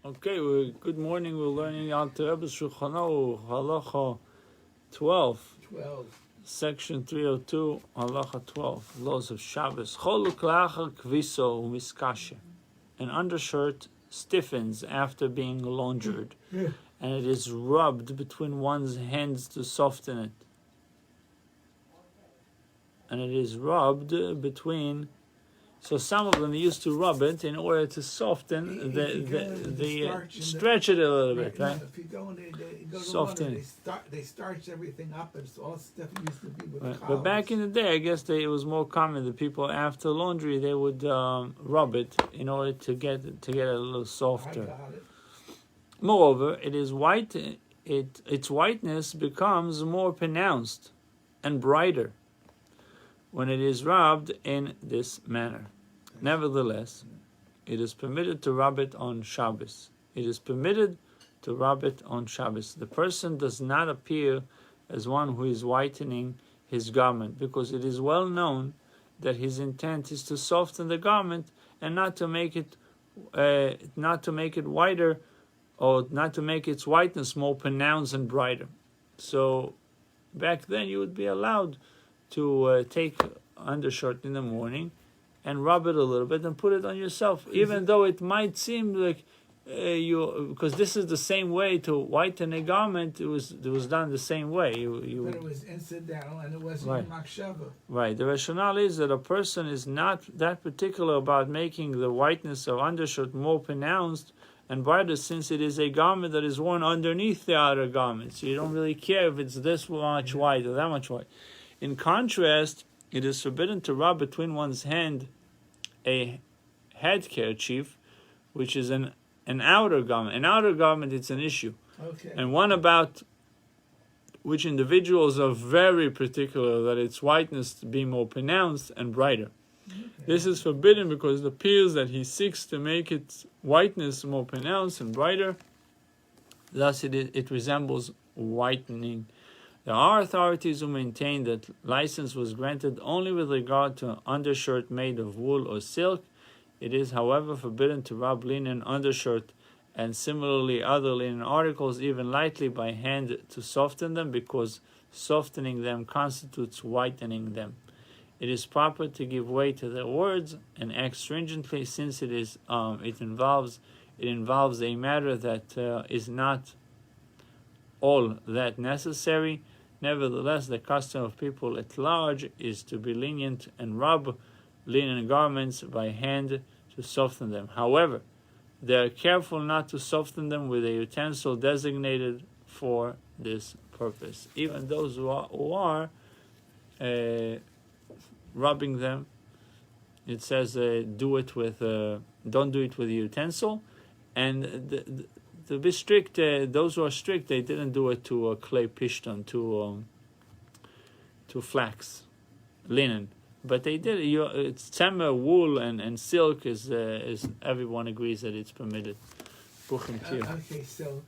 Okay, good morning. We're learning Alter Rebbe's Shulchan Aruch, Halacha 12. Section 302, Halacha 12, Laws of Shabbos. Choluk la'achar kviso umiskashe. An undershirt stiffens after being laundered, and it is rubbed between one's hands to soften it. So some of them used to rub it in order to soften stretch it a little bit, right? If you go and they go to soften water, they starch everything up, and it's all stuff it used to be with right. the But back in the day, I guess it was more common that people after laundry they would rub it in order to get it a little softer. I got it. Moreover, it is white. Its whiteness becomes more pronounced and brighter when it is rubbed in this manner. Nevertheless, it is permitted to rub it on Shabbos. The person does not appear as one who is whitening his garment, because it is well known that his intent is to soften the garment and not to make it whiter, or not to make its whiteness more pronounced and brighter. So back then you would be allowed to take undershirt in the morning and rub it a little bit and put it on yourself, even though it might seem like because this is the same way to whiten a garment. It was done the same way. But it was incidental and it wasn't right. makshava. Right. The rationale is that a person is not that particular about making the whiteness of undershirt more pronounced and brighter, since it is a garment that is worn underneath the outer garment. So you don't really care if it's this much white or that much white. In contrast, it is forbidden to rub between one's hand a head kerchief, which is an outer garment. An outer garment, it's an issue. Okay. And one about which individuals are very particular that its whiteness be more pronounced and brighter. Okay. This is forbidden because it appears that he seeks to make its whiteness more pronounced and brighter. Thus it resembles whitening. There are authorities who maintain that license was granted only with regard to an undershirt made of wool or silk. It is, however, forbidden to rub linen undershirt and similarly other linen articles even lightly by hand to soften them, because softening them constitutes whitening them. It is proper to give way to their words and act stringently, since it involves a matter that is not all that necessary. Nevertheless, the custom of people at large is to be lenient and rub linen garments by hand to soften them. However, they are careful not to soften them with a utensil designated for this purpose. Even those who are rubbing them, it says don't do it with a utensil, and to be strict, those who are strict, they didn't do it to clay pishton, to flax, linen, but they did. It's temer, wool, and silk is everyone agrees that it's permitted. Okay, so